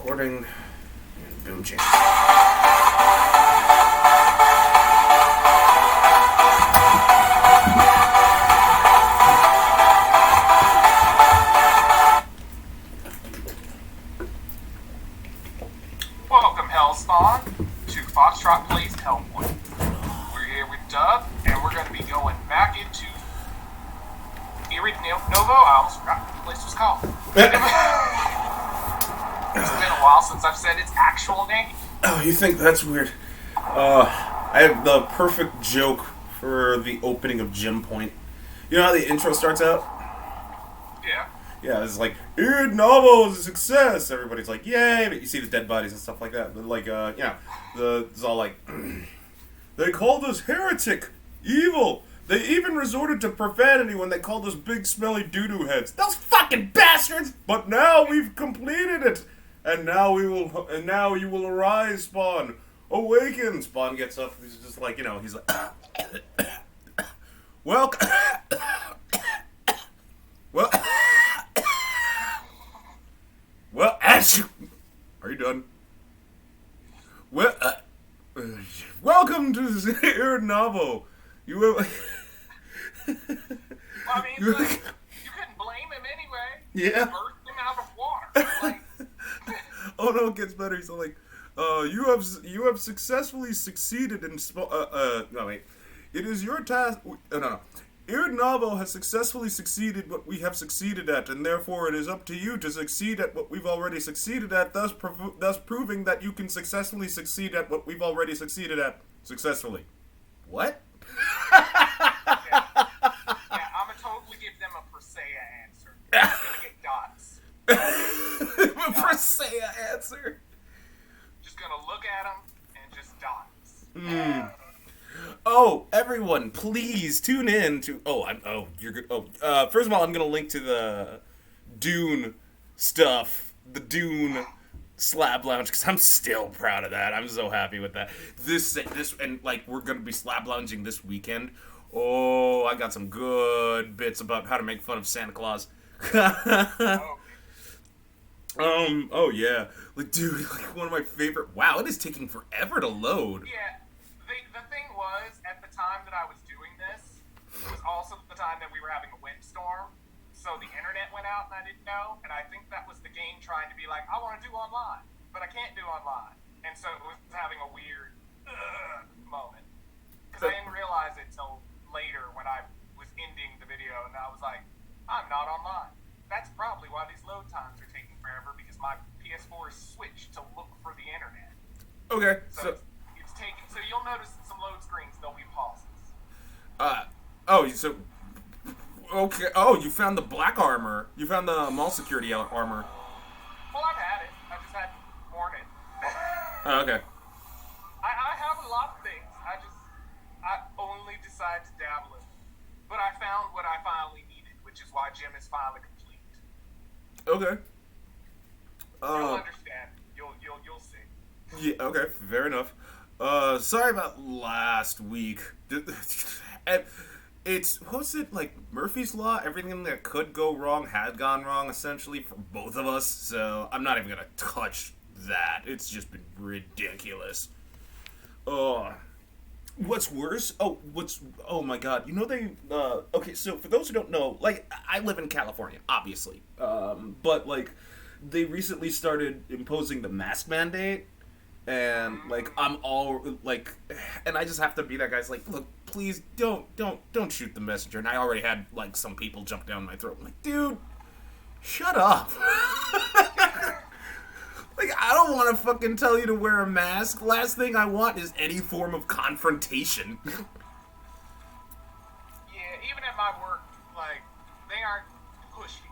Recording and boom change. Welcome, Hellspawn, to Foxtrot Plays Hellpoint. We're here with Doug, and we're going to be going back into Novo. I almost forgot what the place was called. It's been a while since I've said its actual name. Oh, you think that's weird? I have the perfect joke for the opening of Gym Point. You know how the intro starts out? Yeah. Yeah, it's like, Id Novo is a success! Everybody's like, yay! But you see the dead bodies and stuff like that. But like, it's all like, they called us heretic, evil. They even resorted to profanity when they called us big smelly doo-doo heads. Those fucking bastards! But now we've completed it! And now you will arise, Spawn. Awaken! Spawn gets up, he's just like, he's like, welcome. Well, Ash, are you done? Well, welcome to Id Novo. You have... I mean, you couldn't blame him anyway. Yeah. You birthed him out of water. Like, oh no, it gets better. He's like, you have successfully succeeded in no wait. It is your task. No. Id Novo has successfully succeeded what we have succeeded at, and therefore it is up to you to succeed at what we've already succeeded at, thus proving that you can successfully succeed at what we've already succeeded at successfully. What? yeah, I'm gonna totally give them a Persea answer. I'm gonna get dots. A Persea answer. Just gonna look at them and just dots. Oh, everyone, please tune in to. You're good. First of all, I'm gonna link to the Dune stuff, the Dune Slab Lounge, because I'm still proud of that. I'm so happy with that. This, and like we're gonna be slab lounging this weekend. Oh, I got some good bits about how to make fun of Santa Claus. Oh yeah, like dude, like one of my favorite. Wow, it is taking forever to load. Yeah. The thing was, at the time that I was doing this, it was also the time that we were having a windstorm, so the internet went out and I didn't know, and I think that was the game trying to be like, I want to do online, but I can't do online, and so it was having a weird moment, because I didn't realize it till later when I was ending the video, and I was like, I'm not online. That's probably why these load times are taking forever, because my PS4 is switched to look for the internet. Okay, so So you'll notice some load screens, there'll be pauses. Okay. Oh, you found the black armor. You found the mall security armor. Well, I've had it. I just hadn't worn it. Oh, okay. I have a lot of things. I only decide to dabble in it. But I found what I finally needed, which is why Gym is finally complete. Okay. You'll understand. You'll see. Yeah. Okay. Fair enough. Sorry about last week. It's, what's it, like, Murphy's Law? Everything that could go wrong had gone wrong, essentially, for both of us, so I'm not even gonna touch that. It's just been ridiculous. What's worse? Oh my god. Okay, so for those who don't know, like, I live in California, obviously, but, like, they recently started imposing the mask mandate. And like I'm all like, and I just have to be that guy's like, look, please don't shoot the messenger. And I already had like some people jump down my throat. I'm like, dude, shut up. Like I don't want to fucking tell you to wear a mask. Last thing I want is any form of confrontation. Yeah, even at my work, like they aren't pushy.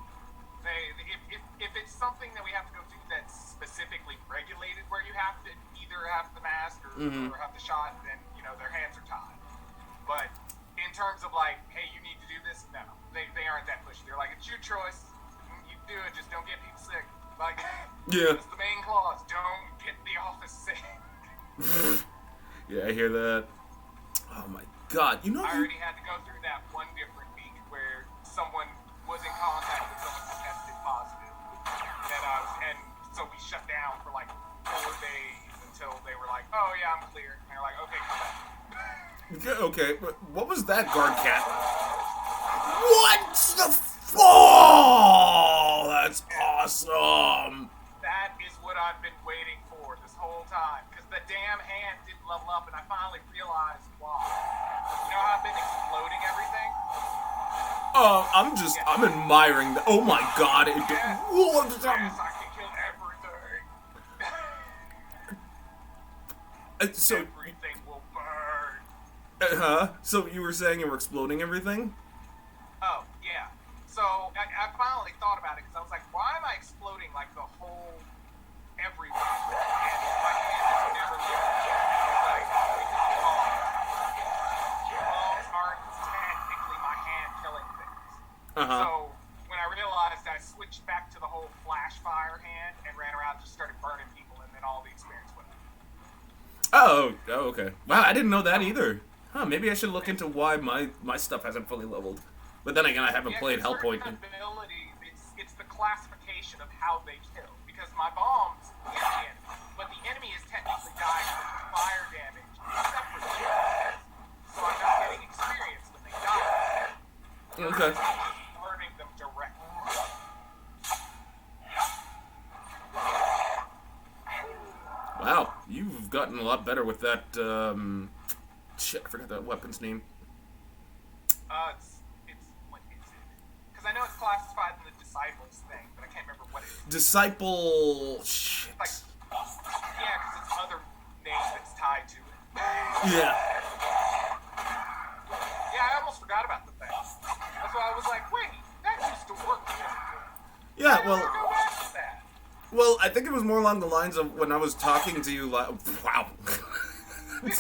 If it's something that we have to go through that's specifically regulated, where you have to either have the mask or have the shot, then their hands are tied. But in terms of like, hey, you need to do this, no, they aren't that pushy. They're like, it's your choice. You do it, just don't get people sick. Like, yeah, that's the main clause. Don't get the office sick. Yeah, I hear that. Oh my god, I already had to go through that one different week where someone was in contact with someone who tested positive. And So we shut down for like 4 days until they were like, oh yeah, I'm clear. And they're like, okay, come back. Okay, but what was that guard cat? What the fall? That's awesome. That is what I've been waiting for this whole time. Because the damn hand didn't level up, and I finally realized why. You know how I've been exploding everything? I'm admiring the. Oh my god, it did. Yes, What? yes, I can kill everything. So. Everything will burn. So you were saying you were exploding everything? Oh, yeah. So I finally thought about it because I was like, why am I exploding like the whole everywhere? And my hand never leaving. I was like, bombs aren't technically my hand killing things. So when I realized, I switched back to the whole flash fire hand and ran around and just started burning people, and then all the experience went up. Oh, okay. Wow, I didn't know that either. Huh, maybe I should look into why my stuff hasn't fully leveled. But then again, I haven't played Hellpoint. It's the classification of how they kill. Because my bombs hit the enemy, but the enemy is technically dying from fire damage, except for the bombs. So I'm not getting experience when they die. Okay. I'm just burning them directly. Wow, you've gotten a lot better with that, shit, I forgot that weapon's name. What is it? Because I know it's classified in the Disciples thing, but I can't remember what it is. Disciple... shit. Like, yeah, because it's other name that's tied to it. Yeah. Yeah, I almost forgot about the thing. That's why I was like, wait, that used to work. Yeah, Why did I go back to that? well, I think it was more along the lines of when I was talking to you, like, wow.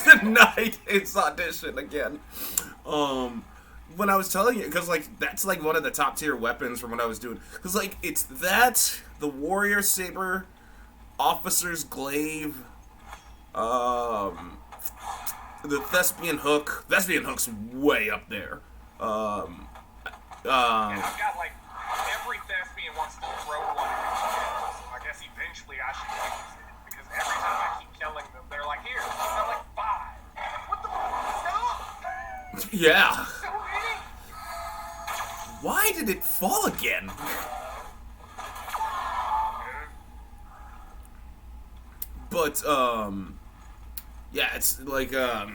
Tonight, it's audition again. When I was telling you, because, like, that's, like, one of the top tier weapons from what I was doing. Because, like, it's that, the Warrior Saber, Officer's Glaive, the Thespian Hook. Thespian Hook's way up there. Yeah, I've got, like, every thespian wants to throw one at me. So I guess eventually I should use it. Because every time I keep killing them, they're like, here, I'm like 5. What the fuck? Stop! Yeah. So many! Why did it fall again? But, yeah, it's like, cause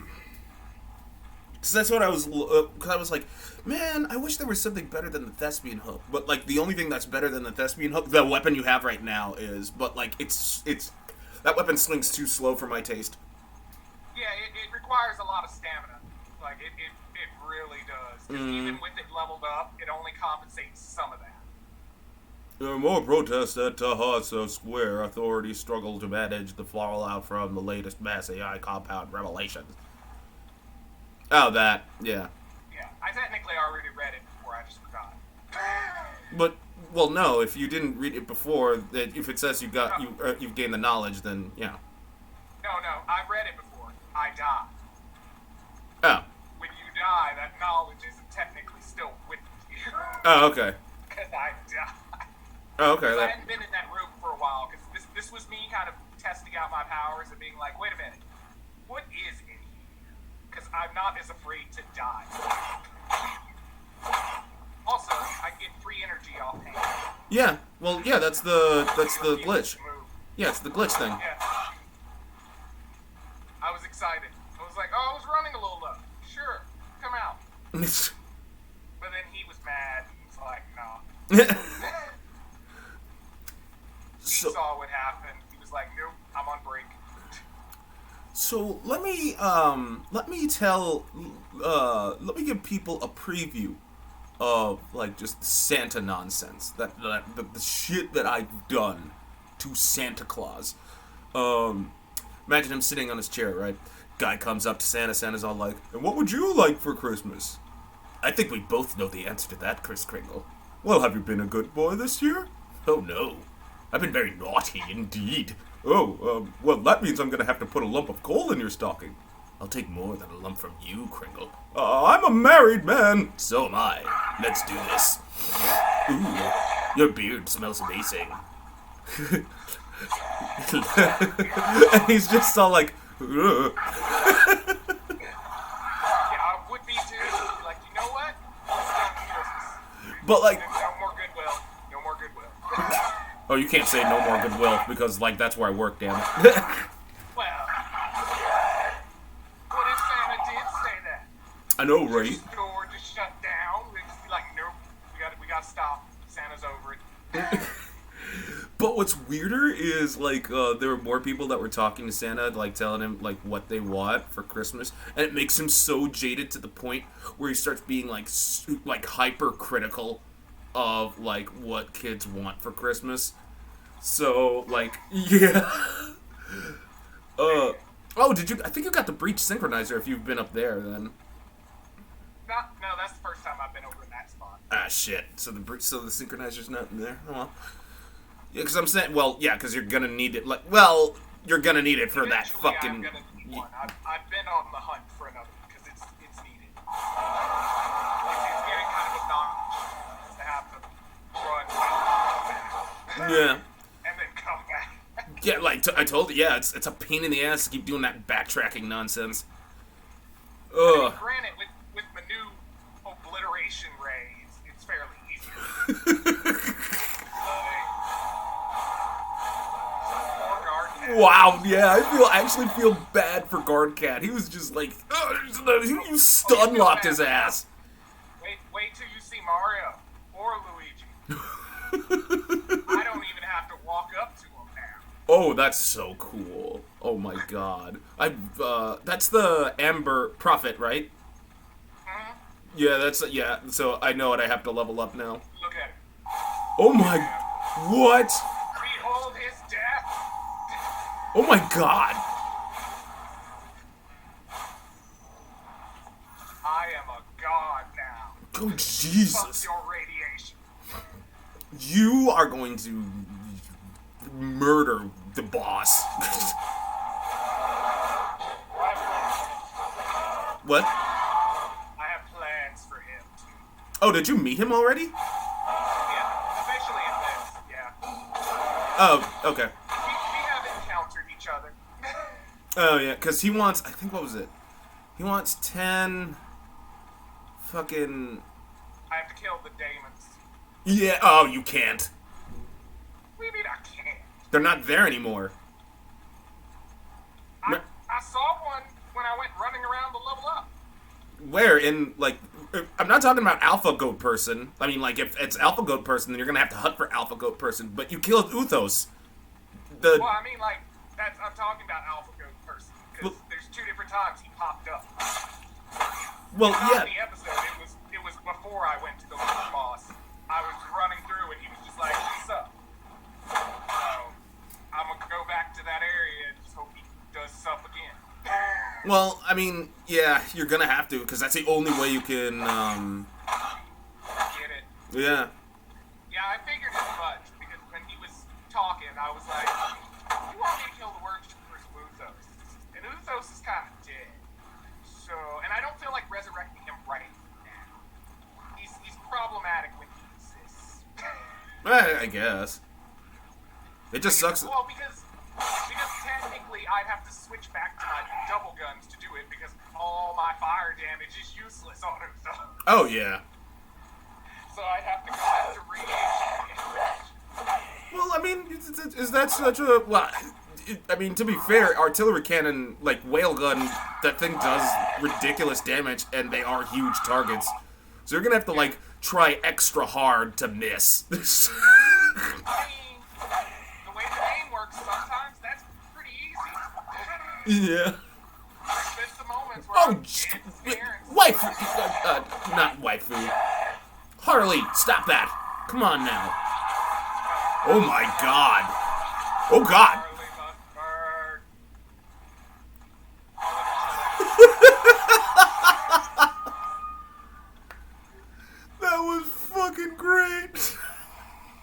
that's what I was, cause I was like, man, I wish there was something better than the Thespian Hook. But, like, the only thing that's better than the Thespian Hook, the weapon you have right now is, but, like, it's, that weapon slings too slow for my taste. Yeah, it requires a lot of stamina. Like, it really does. 'Cause even with it leveled up, it only compensates some of that. There are more protests at Tahasa Square. Authorities struggle to manage the fallout from the latest mass AI compound revelations. Oh, that. Yeah. Yeah, I technically already read it before, I just forgot. But, well, no, if you didn't read it before, if it says you've gained the knowledge, then, yeah. No, I've read it before. I died. Oh. When you die, that knowledge isn't technically still with you. Oh, okay. Because I died. Oh, okay. I hadn't been in that room for a while, because this was me kind of testing out my powers and being like, wait a minute, what is in here? Because I'm not as afraid to die. Also, I get free energy off hand. Yeah, well, yeah, that's the glitch. Yeah, it's the glitch thing. Yeah. I was excited. I was like, oh, I was running a little low. Sure, come out. But then he was mad. He was like, no. He saw what happened. He was like, nope, I'm on break. So let me give people a preview of, like, just Santa nonsense, the shit that I've done to Santa Claus. Imagine him sitting on his chair, right? Guy comes up to Santa. Santa's all like, "And what would you like for Christmas?" I think we both know the answer to that, Kris Kringle. Well, have you been a good boy this year? Oh no, I've been very naughty indeed. Oh, well, that means I'm gonna have to put a lump of coal in your stocking. I'll take more than a lump from you, Kringle. I'm a married man. So am I. Let's do this. Ooh, your beard smells amazing. And he's just all like, ugh. Yeah, I would be too. Like, you know what? It's done Christmas. But like, No more goodwill. No more goodwill. oh, you can't say no more goodwill because like that's where I work, damn it. Well, what if Santa did say that? I know, right? The store just shut down. We'd just be like, nope, we gotta stop. Santa's over it. But what's weirder is like there were more people that were talking to Santa, like telling him like what they want for Christmas, and it makes him so jaded to the point where he starts being like hypercritical of like what kids want for Christmas. So like yeah. Oh, did you? I think you got the breach synchronizer if you've been up there then. No, that's the first time I've been over in that spot. Ah shit. So the synchronizer's not in there. Oh well. Yeah, because I'm saying, well, yeah, because you're gonna need it. Like, well, you're gonna need it for that Eventually, fucking. I'm gonna need one. I've been on the hunt for another because it's needed. It's getting kind of obnoxious to have to run Yeah. and then come back. Yeah, like I told you, yeah, it's a pain in the ass to keep doing that backtracking nonsense. I mean, Ugh. granted, with my new obliteration ray, it's fairly easy. Wow, yeah, I actually feel bad for Guard Cat. He was just like, you stun locked his ass. Wait till you see Mario or Luigi. I don't even have to walk up to him now. Oh, that's so cool. Oh my god. That's the Amber Prophet, right? Mm-hmm. Yeah, so I know it, I have to level up now. Look at it. Oh my, what? Behold his death. Oh my god. I am a god now. Oh Fuck Jesus. your radiation. You are going to murder the boss. What? I have plans for him too. Oh, did you meet him already? Yeah, officially in this, yeah. Oh, okay. We have encountered each other. Oh, yeah, because he wants, I think, what was it? He wants 10 fucking... I have to kill the daemons. Yeah, oh, you can't. What do you mean I can't? They're not there anymore. I saw one when I went running around the level up. Where? In, like, I'm not talking about Alpha Goat Person. I mean, like, if it's Alpha Goat Person, then you're gonna have to hunt for Alpha Goat Person. But you killed Uthos. Well, I mean, like, I'm talking about Alpha Goat Person. Because there's two different times he popped up. Well, yeah. In the episode, it was before I went to the little boss. I was running through and he was just like, what's up? So, I'm gonna go back to that area and just hope he does sup again. Well, I mean, yeah, you're gonna have to, because that's the only way you can, Get it? yeah. Yeah, I figured as much, because when he was talking, I was like, you want me to kill the worshippers of Uthos? And Uthos is kind of dead. So, and I don't feel like resurrecting him right now. He's problematic when he exists. I guess. It just sucks. Well, because technically I'd have to switch back to my double guns to do it, because all my fire damage is useless on Uthos. Oh, yeah. So I'd have to go back to radiation. Well, I mean, is that such a... Well, I mean, to be fair, artillery cannon, like, whale gun, that thing does ridiculous damage, and they are huge targets. So you're gonna have to, like, try extra hard to miss. I mean, the way the game works, sometimes that's pretty easy. Yeah. There's been some moments where Oh, I'm dead staring. waifu. Not waifu. Harley, stop that. Come on now. Oh my god. Oh god. Charlie must burn. That was fucking great.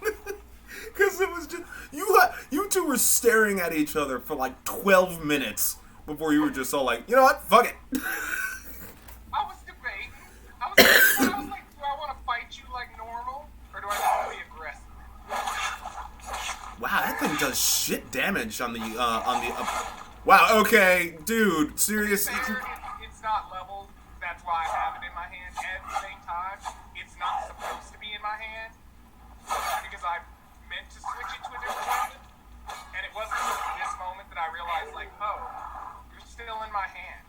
Because it was just... You two were staring at each other for like 12 minutes before you were just all like, you know what? Fuck it. I was debating. I was like, do I want to fight you like normal, or do I want to be aggressive? Wow, Wow, that thing does shit damage on the wow, okay, dude, serious. It's not leveled. That's why I have it in my hand. At the same time, it's not supposed to be in my hand because I meant to switch it to a different weapon. And it wasn't until this moment that I realized, like, oh, you're still in my hand.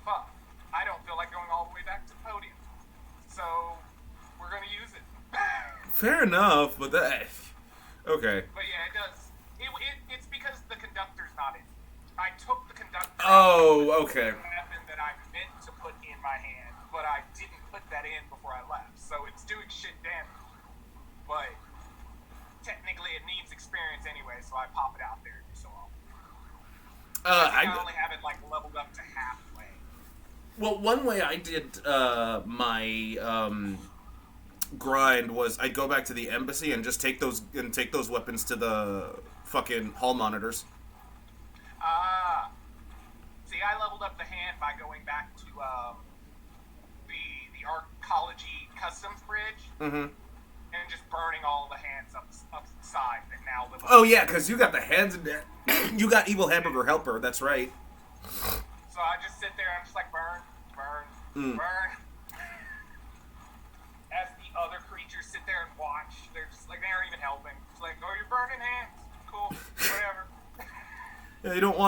Fuck. I don't feel like going all the way back to the podium. So, we're gonna use it. Fair enough, but that... Okay. But yeah, it does. It's because the conductor's not in. I took the conductor okay. weapon that I meant to put in my hand, but I didn't put that in before I left. So it's doing shit damage. But technically it needs experience anyway, so I pop it out there so I only have it like leveled up to halfway. Well, one way I did my grind was I'd go back to the embassy and just take those weapons to the fucking hall monitors. See, I leveled up the hand by going back to the arcology customs bridge and just burning all the hands up the side that now live up. Oh yeah, because you got the hands in there. You got evil hamburger helper. That's right. So I just sit there and I'm just like burn. Burn. As the other creatures sit there and watch, they're just like, they aren't even helping. It's like, oh, you're burning hands. Cool, whatever. Yeah, you don't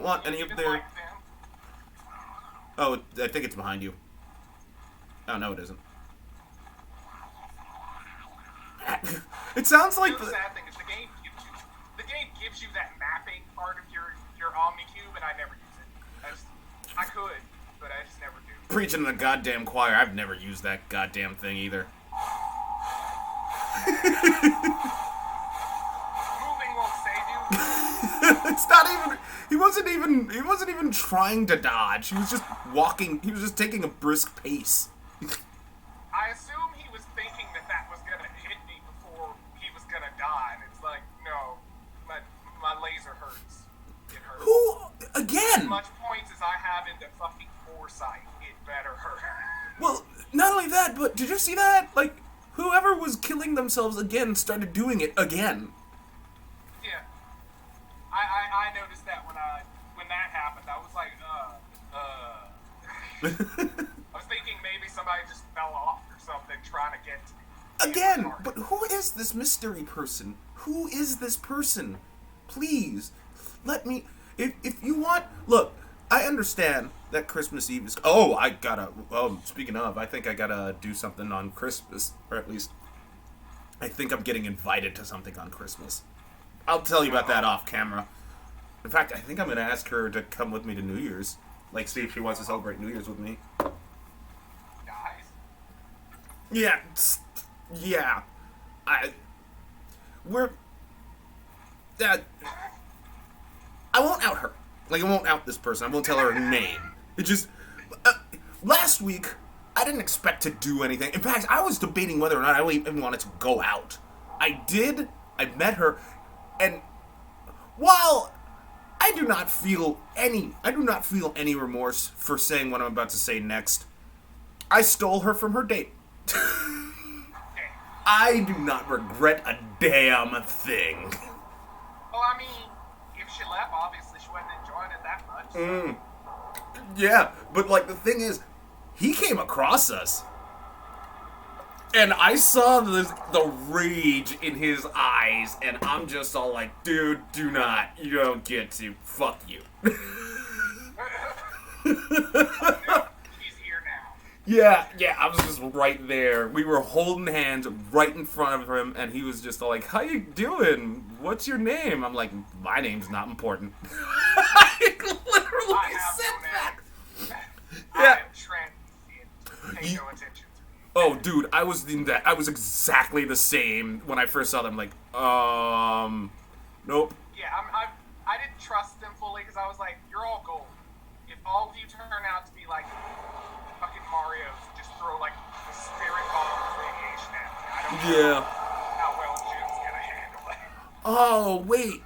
want any of their... Like them. Oh, I think it's behind you. Oh, no, it isn't. It sounds like... The sad thing is the game gives you that mapping part of your Omnicube, and I never use it. I could, but I just never do. Preaching to the goddamn choir. I've never used that goddamn thing either. Moving won't save you. It's not even. He wasn't even trying to dodge. He was just walking. He was just taking a brisk pace. I assume he was thinking that was gonna hit me before he was gonna die, and it's like, no, my laser hurts. It hurts. Who again? As much points as I have into fucking foresight, it better hurt. Well, not only that, but did you see that? Like, whoever was killing themselves again started doing it again. Yeah. I noticed that when that happened. I was like, I was thinking maybe somebody just fell off or something trying to get to me. Again, but who is this mystery person? Who is this person? Please, let me... If you want... Look, I understand that Christmas Eve is... Oh, I gotta... speaking of, I think I gotta do something on Christmas. Or at least, I think I'm getting invited to something on Christmas. I'll tell you about that off camera. In fact, I think I'm gonna ask her to come with me to New Year's. Like, see if she wants to celebrate New Year's with me. Guys. Yeah. Yeah. I won't out her. Like, I won't out this person. I won't tell her her name. It just... last week, I didn't expect to do anything. In fact, I was debating whether or not I even wanted to go out. I did. I met her. And while I do not feel any remorse for saying what I'm about to say next, I stole her from her date. I do not regret a damn thing. Well, I mean, if she left, obviously she wasn't enjoying it that much. So. Yeah, but like the thing is, he came across us. And I saw the rage in his eyes, and I'm just all like, dude, do not. You don't get to. Fuck you. He's here now. Yeah, I was just right there. We were holding hands right in front of him, and he was just all like, how you doing? What's your name? I'm like, my name's not important. I literally said that. I am transient. Pay no attention to me. Oh, dude, I was exactly the same when I first saw them. Like, nope. Yeah, I didn't trust them fully because I was like, you're all gold. If all of you turn out to be like fucking Marios, just throw like the spirit bomb of radiation at me. I don't know how well Jim's gonna handle it. Oh, wait.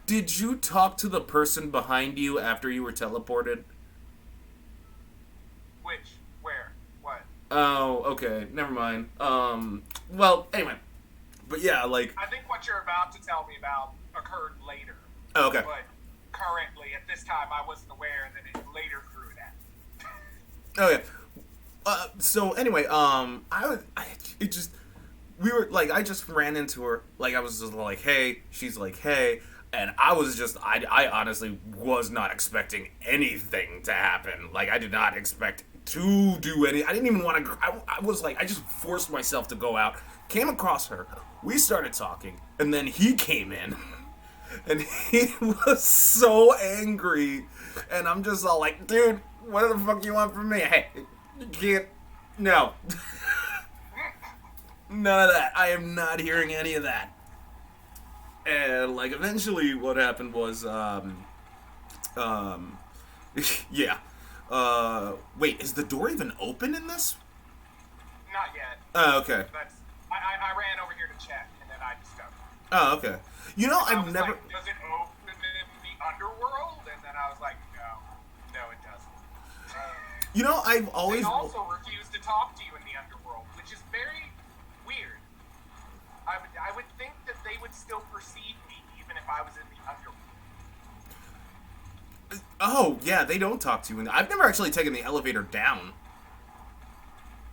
Did you talk to the person behind you after you were teleported? Which? Where? What? Oh, okay. Never mind. Well, anyway. But yeah, like... I think what what you're about to tell me about occurred later. Oh, okay. But currently, at this time, I wasn't aware, and then it later threw it at me. Okay. So anyway, I just ran into her. Like, I was just like, hey. She's like, hey. And I honestly was not expecting anything to happen. Like, I did not expect to do any. I didn't even want to. I was like, I just forced myself to go out. Came across her. We started talking, and then he came in, and he was so angry. And I'm just all like, dude, what the fuck you want from me? Hey, you can't. No. None of that. I am not hearing any of that. And, like, eventually what happened was, yeah. Wait, is the door even open in this? Not yet. Oh, okay. I ran over here to check, and then I discovered. Oh, okay. You know, I've never... Like, does it open in the underworld? And then I was like, no, it doesn't. You know, I've always... They also refuse to talk to you in the underworld, which is very weird. I would think that they would still perceive me even if I was in the underworld. Oh, yeah, they don't talk to you. I've never actually taken the elevator down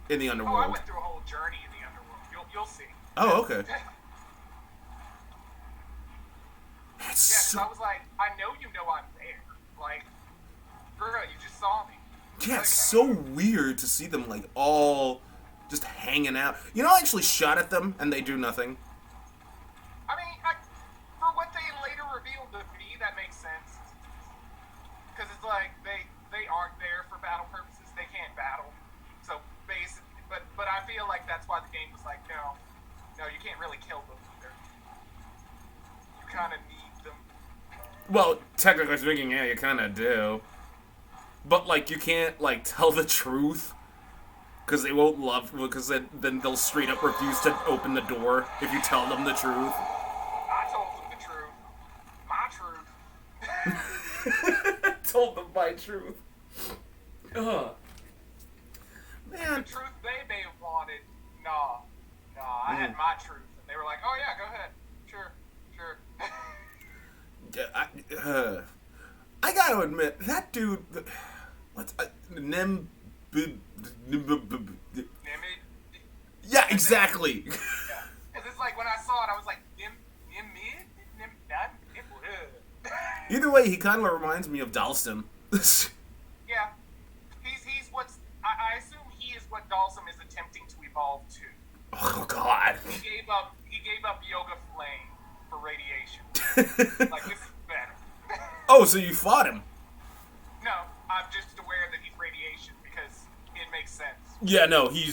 in the underworld. Oh, I went through a whole journey in the underworld. You'll see. Oh, okay. Yeah, because I was like, I know I'm there. Like, girl, you just saw me. Yeah, it's so weird to see them, like, all just hanging out. You know, I actually shot at them, and they do nothing. I mean, for what they later revealed to me, that makes sense. Because it's like, they aren't there for battle purposes. They can't battle. So, basically, but I feel like that's why the game was like, no, you can't really kill them either. You kind of need them. Well, technically speaking, yeah, you kind of do. But, like, you can't, like, tell the truth. Because they won't because then they'll straight up refuse to open the door if you tell them the truth. I told them the truth. My truth. Told them my truth. Ugh. Man. The truth they may have wanted, nah, I had my truth. And they were like, oh yeah, go ahead. Sure. I gotta admit, that dude... What's... Yeah, exactly. Yeah. Because it's like, when I saw it, I was like, Either way, he kind of reminds me of Dalston. Yeah. He's what's... I assume he is what Dalsum is attempting to evolve to. Oh, God. He gave up Yoga Flame for radiation. Like, this is better. Oh, so you fought him? No, I'm just aware that he's radiation because it makes sense. Yeah, no, He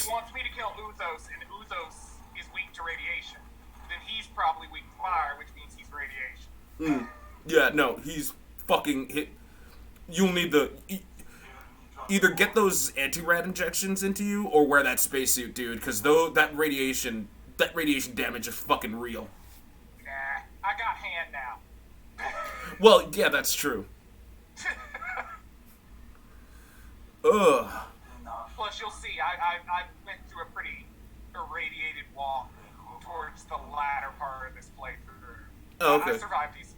wants me to kill Uzos, and Uzos is weak to radiation. Then he's probably weak to fire, which means he's radiation. Yeah, no, he's fucking hit. You'll need either get those anti-rad injections into you or wear that spacesuit, dude, because that radiation damage is fucking real. Nah, I got hand now. Well, yeah, that's true. Ugh. Plus, you'll see, I went through a pretty irradiated walk towards the latter part of this playthrough. Oh, okay. I survived peacefully.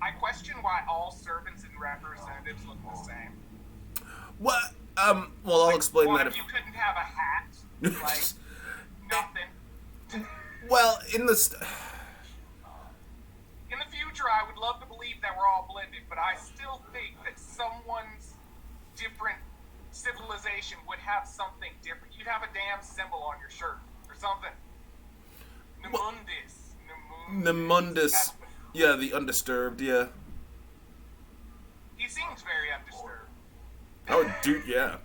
I question why all servants and representatives look the same. What? Well, I'll explain that if... you couldn't have a hat. Like, nothing. Well, in the future, I would love to believe that we're all blended, but I still think that someone's different civilization would have something different. You'd have a damn symbol on your shirt or something. Nemundis. Yeah, the undisturbed, yeah. He seems very undisturbed. Oh, dude, yeah.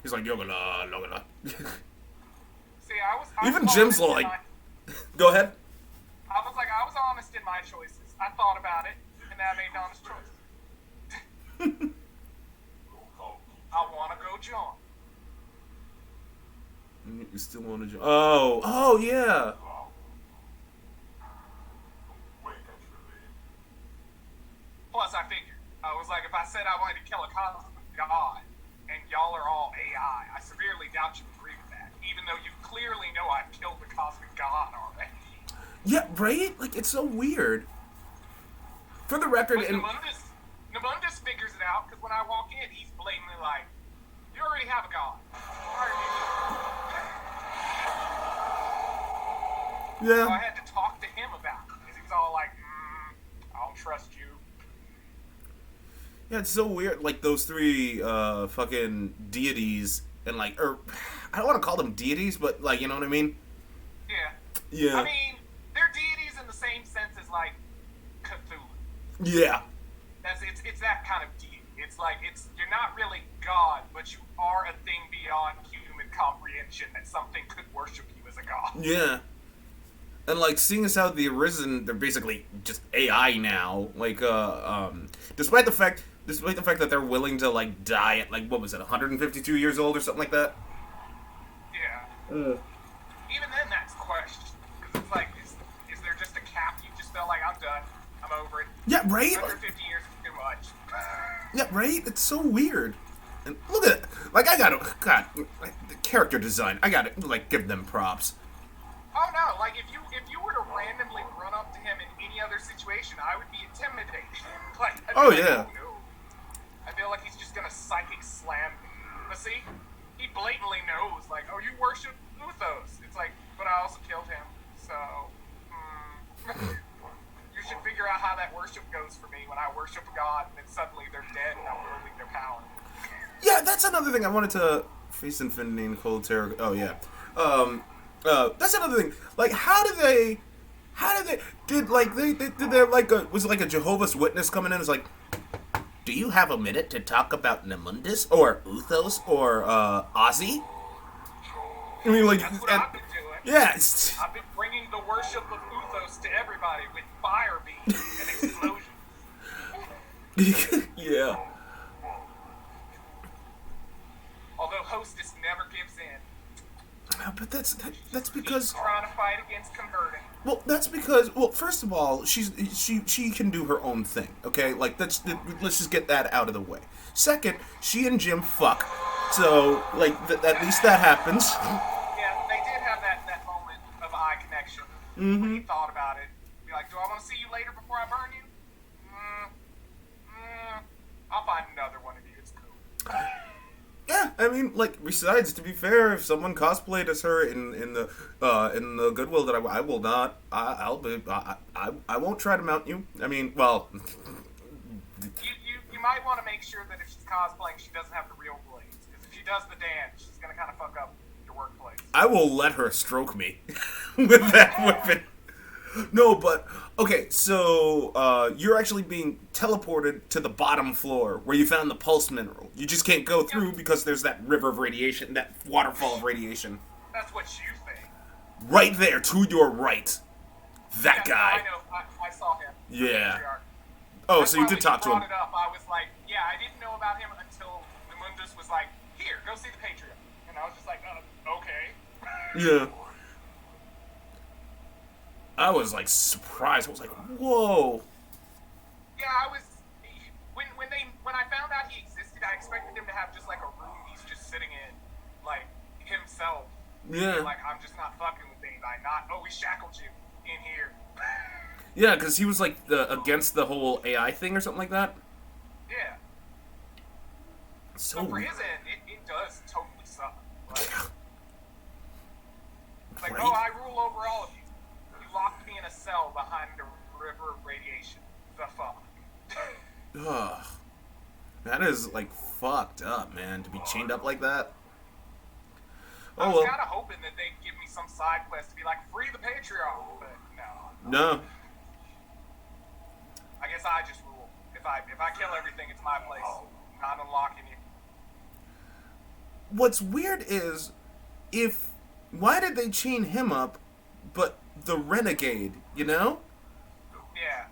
He's like, yogala, logala. See, I was even Jim's like... Go ahead. I was honest in my choices. I thought about it, and I made an honest choice. I want to go John. You still want to join? Oh, yeah. Plus, I figured. I was like, if I said I wanted to kill a cosmic god, and y'all are all AI. I severely doubt you agree with that, even though you clearly know I've killed the cosmic god already. Yeah, right? Like, it's so weird. For the record, But Nemundis figures it out, because when I walk in, he's blatantly like, you already have a god. Why are you yeah. So I had to talk to him about it, because he was all like, I don't trust you. Yeah, it's so weird. Like, those three fucking deities, and like, or I don't want to call them deities, but like, you know what I mean? Yeah. Yeah. I mean, they're deities in the same sense as like Cthulhu. Yeah. It's that kind of deity. It's like you're not really God, but you are a thing beyond human comprehension that something could worship you as a god. Yeah. And like, seeing as how the Arisen, they're basically just AI now. Like, despite the fact that they're willing to like die at like, what was it, 152 years old or something like that. Yeah. Even then, that's question. Because it's like, is there just a cap? You just feel like, I'm done. I'm over it. Yeah, right? 150 years is too much. Yeah, right? It's so weird. And look at it. Like, God, like, the character design, I gotta, like, give them props. Oh no, like, if you were to randomly run up to him in any other situation, I would be intimidated. Like, I'd be like, yeah. Oh, no. I feel like he's just gonna psychic slam me. But see, he blatantly knows, like, oh, you worship Uthos. It's like, but I also killed him, so, you should figure out how that worship goes for me when I worship a god and then suddenly they're dead and I'm wielding their power. Yeah, that's another thing I wanted to face Infinity and Cold Terror. Oh, yeah. That's another thing. Like, did there like was it like a Jehovah's Witness coming in? It's like, do you have a minute to talk about Nemundis or Uthos or Ozzy? I mean, like, That's what I've been doing. yeah, I've been bringing the worship of Uthos to everybody with fire beams and explosions. yeah. Although Hostess never gives in. But that's because He's trying to fight against converting. well, that's because well, first of all, she can do her own thing. Okay, like let's just get that out of the way. Second, she and Jim fuck, so like at least that happens. Yeah, they did have that moment of eye connection when he thought about it. Be like, do I want to see you later before I burn you? I'll find another one of you. It's cool. Yeah, I mean, like, besides, to be fair, if someone cosplayed as her in the Goodwill that I will not, I won't try to mount you. I mean, well, You might want to make sure that if she's cosplaying, she doesn't have the real blades. Because if she does the dance, she's gonna kind of fuck up your workplace. I will let her stroke me with that weapon. No, but okay, so you're actually being teleported to the bottom floor where you found the pulse mineral. You just can't go through because there's that river of radiation, that waterfall of radiation. That's what you think. Right there, to your right. That Yeah, guy. I know. I saw him. Yeah. Patriarch. Oh, That's so you why did when talk to him. brought it up, I was like, yeah, I didn't know about him until Nemundis was like, here, go see the Patriarch. And I was just like, okay. Yeah. I was like surprised. I was like, whoa. Yeah, I was. When I found out he existed, I expected him to have just like a room he's just sitting in, like himself. Yeah. Like, I'm just not fucking with anybody. Not, oh, we shackled you in here. Yeah, because he was like against the whole AI thing or something like that. Yeah. So So for his end, it does totally suck. Like, Right. oh, I rule over all of you. You locked me in a cell behind a river of radiation. The fuck? Ugh. That is like fucked up, man. To be chained up like that. I Oh was well. kind of hoping that they'd give me some side quest to be like, free the Patriarch, but no. No. I guess I just rule. If I kill everything, it's my place. Not unlocking you. What's weird is why did they chain him up, but the renegade? You know? Yeah.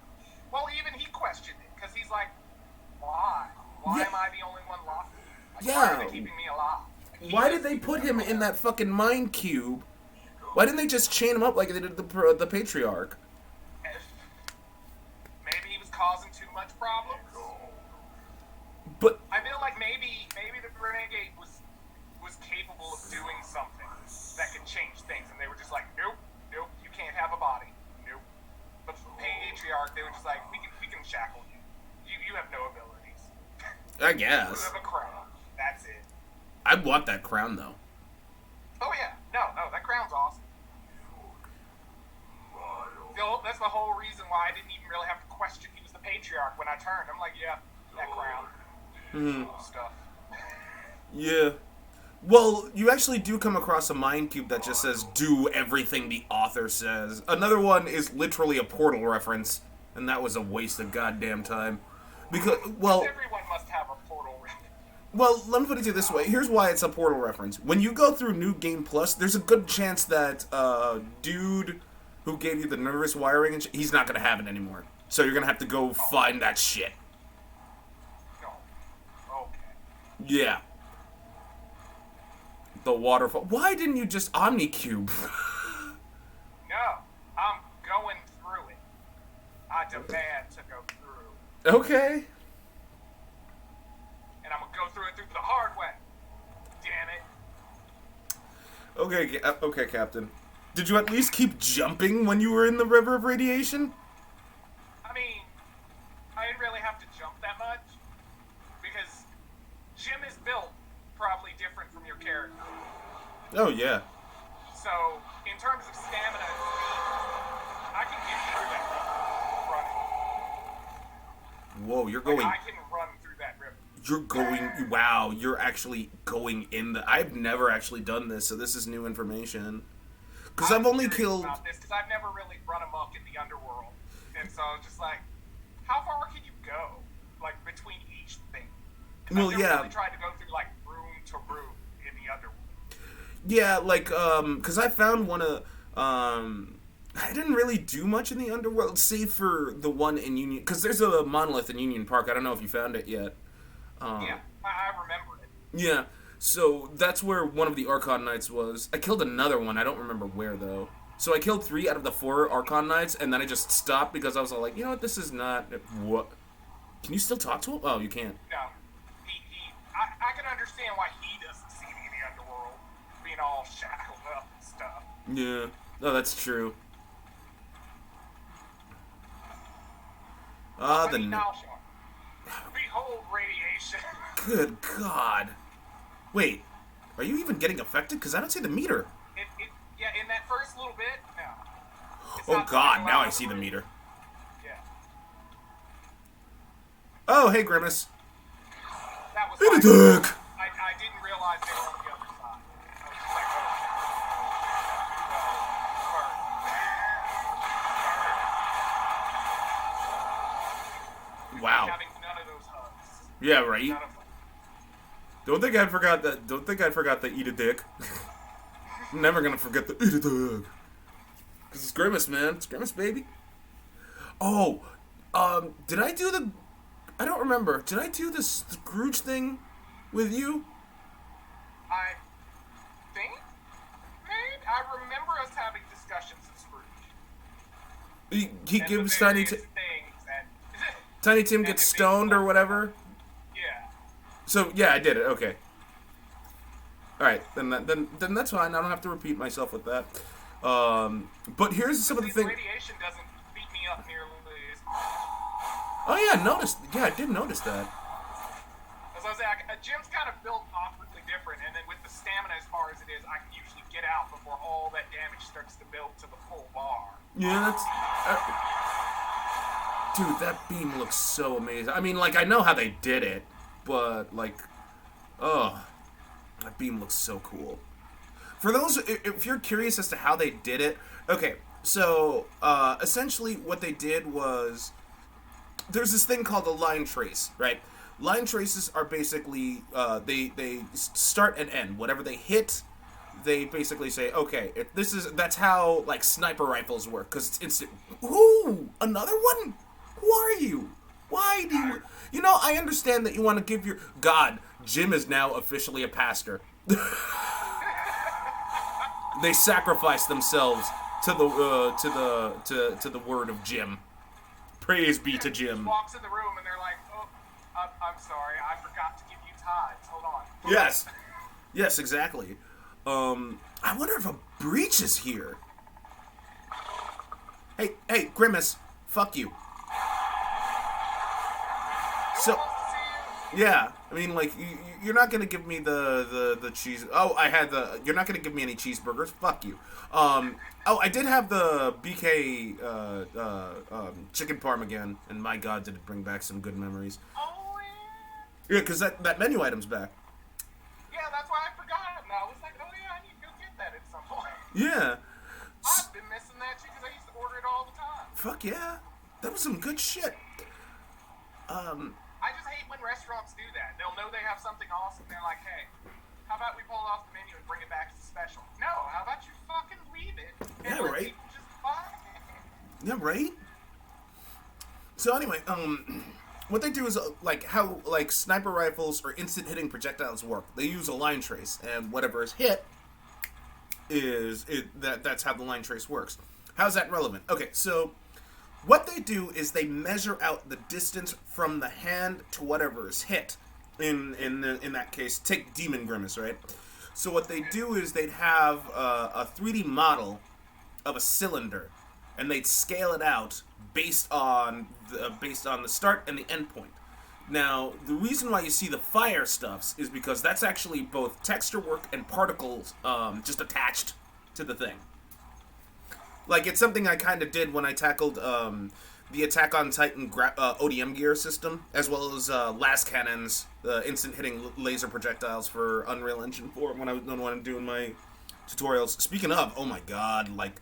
Well, even he questioned it because he's like, why? Why Yeah. am I the only one locked? Like, Yeah. why are they keeping me alive? Why did they put him in that fucking mind cube? Why didn't they just chain him up like they did the Patriarch? Maybe he was causing too much problems. But I feel like maybe the renegade Stargate was capable of doing something that could change things, and they were just like, nope, you can't have a body, nope. But Patriarch, they were just like, we can shackle you. You have no abilities. I guess. You have a crown. That's it. I want that crown though. Oh yeah, no, that crown's awesome. That's the whole reason why I didn't even really have to question he was the Patriarch when I turned. I'm like, yeah, that crown. Stuff. Yeah. Well, you actually do come across a mind cube that just says, do everything the author says. Another one is literally a Portal reference, and that was a waste of goddamn time. Because, well... Everyone must have a Portal reference. Well, let me put it to you this way. Here's why it's a Portal reference. When you go through New Game Plus, there's a good chance that, dude who gave you the nervous wiring and he's not gonna have it anymore. So you're gonna have to go find that shit. No. Okay. Yeah. The waterfall. Why didn't you just Omnicube? No. I'm going through it. I demand to go through. Okay. And I'm gonna go through it through the hard way. Damn it. Okay, Captain. Did you at least keep jumping when you were in the River of Radiation? I mean, I didn't really have to jump that much. Because Jim is built probably different from your character. Oh, yeah. So, in terms of stamina and speed, I can get through that running. Whoa, you're going... I can run through that river. You're going... Wow, you're actually going in the... I've never actually done this, so this is new information. Because I've only killed... About this, because I've never really run amok in the underworld. And so, just like, how far can you go? Like, between each thing? Well, I've never yeah. really tried to go through, like, room to room in the underworld. Yeah, like, because I found one of... I didn't really do much in the underworld, save for the one in Union... Because there's a monolith in Union Park. I don't know if you found it yet. Yeah, I remember it. Yeah. So, that's where one of the Archon Knights was. I killed another one. I don't remember where, though. So, I killed 3 out of the 4 Archon Knights, and then I just stopped because I was all like, you know what, this is not... What? Can you still talk to him? Oh, you can't. No. I can understand why he doesn't see me in the underworld, being all shackled up and stuff. Yeah. No, that's true. Behold radiation. Good God. Wait, are you even getting affected? Because I don't see the meter. Yeah, in that first little bit, no. Oh God, now I see the meter. Yeah. Oh, hey, Grimace. That was In a dick. I didn't realize they were on the other side. I was just like, oh. Wow. Having none of those hugs. Yeah, right. None of them. Don't think I forgot that. Don't think I forgot the eat a dick. I'm never gonna forget the eat a dick. Cause it's Grimace, man. It's Grimace, baby. Oh, did I do the? I don't remember. Did I do the Scrooge thing with you? I think maybe I remember us having discussions in Scrooge. He gives Tiny Tim. Tiny Tim gets stoned or whatever. Yeah. So yeah, I did it. Okay. All right, then that's fine. I don't have to repeat myself with that. But here's some of the things. Radiation doesn't beat me up nearly as much. Oh yeah, I did notice that. As I was saying, Jim's kind of built awkwardly different, and then with the stamina as far as it is, I can usually get out before all that damage starts to build to the full bar. Yeah, that's. Dude, that beam looks so amazing. I mean, like, I know how they did it, but, like, that beam looks so cool. For those, if you're curious as to how they did it, okay, so, essentially what they did was, there's this thing called a line trace, right? Line traces are basically, they start and end. Whatever they hit, they basically say, okay, that's how, like, sniper rifles work, because it's instant. Ooh, another one? Who are you? Why do you... You know, I understand that you want to give your... God, Jim is now officially a pastor. They sacrifice themselves to the word of Jim. Praise be to Jim. Walks in the room and they're like, oh, I'm sorry, I forgot to give you tides. Hold on. Yes. Yes, exactly. I wonder if a breach is here. Hey, Grimace, fuck you. So, yeah, I mean, like, you're not gonna give me the cheese. Oh, you're not gonna give me any cheeseburgers. Fuck you. I did have the BK chicken parm again, and my god, did it bring back some good memories. Oh, Yeah, because that menu item's back. yeah, that's why I forgot it. And I was like, oh yeah, I need to go get that at some point. Yeah. I've been missing that shit because I used to order it all the time. Fuck yeah. That was some good shit. I just hate when restaurants do that. They'll know they have something awesome. They're like, hey, how about we pull it off the menu and bring it back as a special? No, how about you fucking leave it and Yeah, let right. people just buy it? Yeah, right? So anyway, what they do is how sniper rifles or instant hitting projectiles work. They use a line trace, and whatever is hit that's how the line trace works. How's that relevant? Okay, so what they do is they measure out the distance from the hand to whatever is hit. In that case, take Demon Grimace, right? So what they do is they'd have a 3D model of a cylinder, and they'd scale it out based on the start and the end point. Now, the reason why you see the fire stuffs is because that's actually both texture work and particles just attached to the thing. Like, it's something I kind of did when I tackled the Attack on Titan ODM gear system, as well as Last Cannon's instant hitting laser projectiles for Unreal Engine 4 when I'm doing my tutorials. Speaking of, oh my god, like,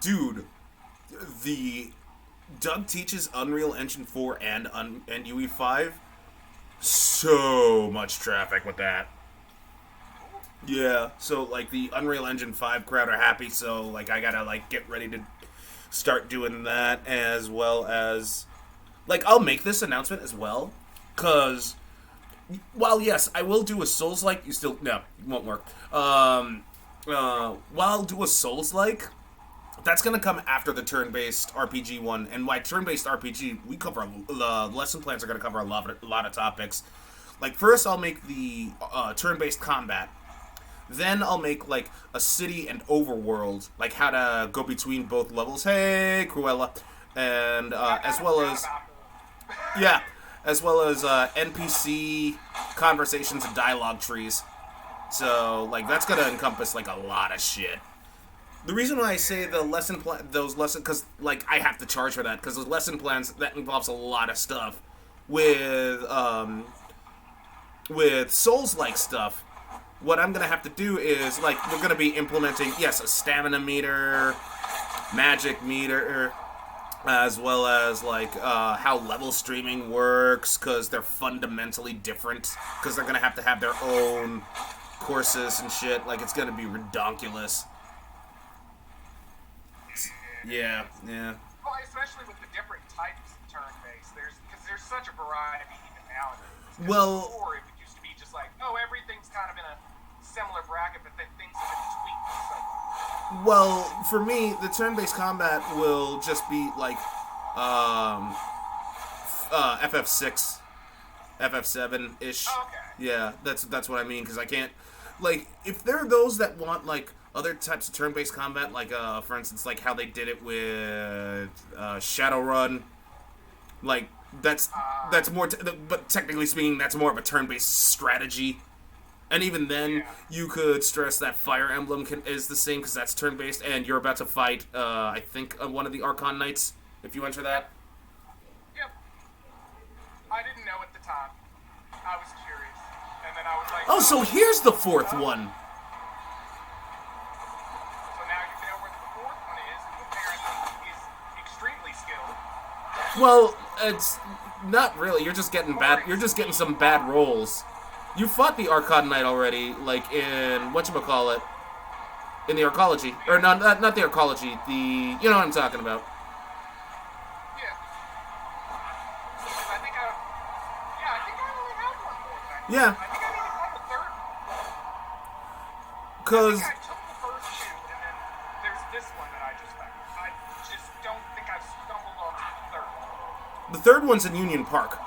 dude, the Doug teaches Unreal Engine 4 and UE5. So much traffic with that. Yeah, so, like, the Unreal Engine 5 crowd are happy, so, like, I gotta, like, get ready to start doing that, as well as, like, I'll make this announcement as well, because, while, yes, I will do a Souls-like, no, it won't work, while I'll do a Souls-like, that's gonna come after the turn-based RPG one, and why turn-based RPG, the lesson plans are gonna cover a lot of topics. Like, first I'll make the turn-based combat. Then I'll make, like, a city and overworld, like how to go between both levels. Hey, Cruella. And, as well as NPC conversations and dialogue trees. So, like, that's gonna encompass, like, a lot of shit. The reason why I say the lesson plan, because, like, I have to charge for that, because the lesson plans, that involves a lot of stuff. With Souls-like stuff, what I'm going to have to do is, like, we're going to be implementing, yes, a stamina meter, magic meter, as well as, like, how level streaming works, because they're fundamentally different, because they're going to have their own courses and shit. Like, it's going to be redonkulous. Yeah. Well, especially with the different types of turn-based, because there's such a variety even nowadays. Well, before it used to be just like, oh, everything's kind of in a similar bracket, but then things have been tweaked so much. Well, for me, the turn-based combat will just be like FF6, FF7-ish. Oh, okay. Yeah, that's what I mean, because I can't, like, if there are those that want, like, other types of turn-based combat, like, for instance, like how they did it with Shadowrun, like, that's more, but technically speaking, that's more of a turn-based strategy. And even then, you could stress that Fire Emblem is the same, because that's turn-based, and you're about to fight, I think, one of the Archon Knights, if you enter that. Yep. I didn't know at the time. I was curious. And then I was like... Oh, so here's the fourth one. So now you know where the fourth one is, who apparently is extremely skilled. Well, it's not really. You're just getting some bad rolls. You fought the Archon Knight already, like in whatchamacallit, in the Arcology, or not the Arcology, you know what I'm talking about. Yeah. I think I only have one more. Yeah. I think I need to find a third one. Cause I took the first two, and then there's this one that I just found. I just don't think I've stumbled onto the third one. the third one's in Union Park.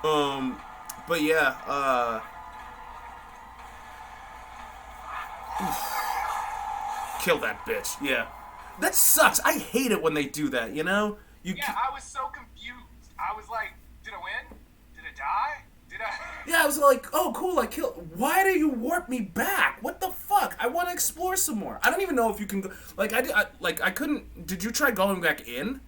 But yeah, kill that bitch. Yeah, that sucks. I hate it when they do that. You know, Yeah, I was so confused. I was like, did it win? Did it die? Did I? Yeah, I was like, oh, cool, I killed. Why do you warp me back? What the fuck? I want to explore some more. I don't even know if you can go. Like, I couldn't. Did you try going back in?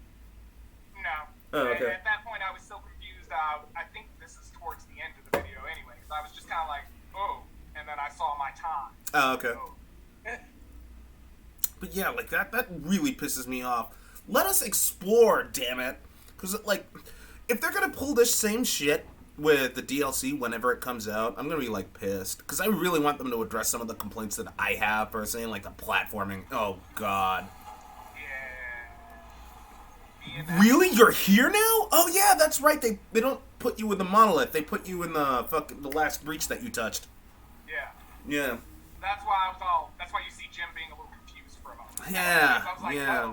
No. Oh, okay. And at that point, I was so confused. I think this is towards the end of the video anyway, because I was just kind of like, oh, and then I saw my time. Oh, okay. Oh. But yeah, like that really pisses me off. Let us explore, damn it. Because, like, if they're going to pull this same shit with the DLC whenever it comes out, I'm going to be, like, pissed. Because I really want them to address some of the complaints that I have, personally, like the platforming. Oh, God. Yeah. Really? You're here now? Oh, yeah, that's right. They don't put you in the monolith. They put you in the last breach that you touched. Yeah. Yeah. That's why that's why you see Jim being a little confused for a moment. Yeah. I was like, Yeah.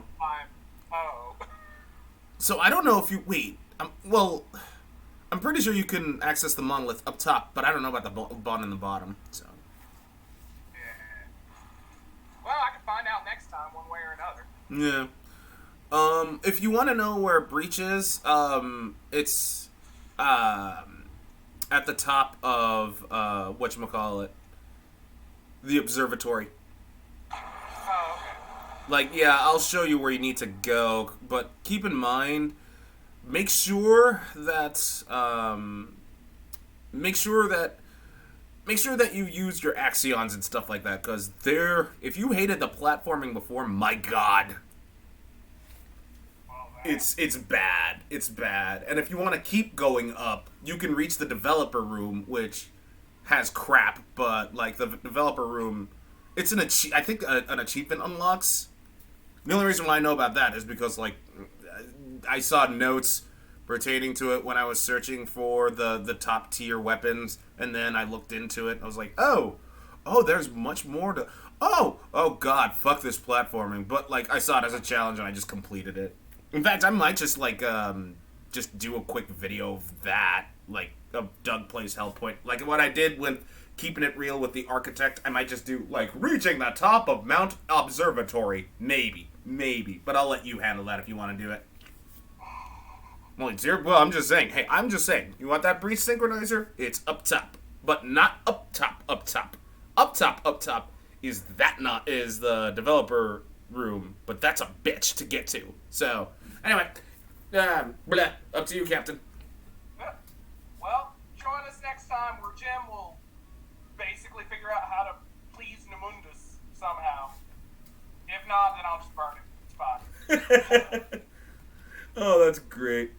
oh. So I don't know if you wait. I'm pretty sure you can access the monolith up top, but I don't know about the bottom and the bottom. So. Yeah. Well, I can find out next time, one way or another. Yeah. If you want to know where breach is, it's at the top of whatchamacallit, the observatory. Oh, okay. Like, yeah, I'll show you where you need to go, but keep in mind, make sure that you use your axions and stuff like that, because if you hated the platforming before, my God, it's bad. It's bad. And if you want to keep going up, you can reach the developer room, which has crap, but like the developer room, it's I think an achievement unlocks. The only reason why I know about that is because, like, I saw notes pertaining to it when I was searching for the top tier weapons, and then I looked into it and I was like, oh, there's much more to. Oh God, fuck this platforming. But like, I saw it as a challenge and I just completed it. In fact, I might just like just do a quick video of that, like of Doug plays Hellpoint, like what I did with keeping it real with the architect. I might just do like reaching the top of Mount Observatory, maybe, but I'll let you handle that if you want to do it. Well, I'm just saying. Hey, I'm just saying. You want that breach synchronizer? It's up top, but not up top. Up top is the developer room, but that's a bitch to get to. So anyway, up to you, Captain. Well, join us next time where Jim will basically figure out how to please Nemundis somehow. If not, then I'll just burn it. It's fine. Oh, that's great.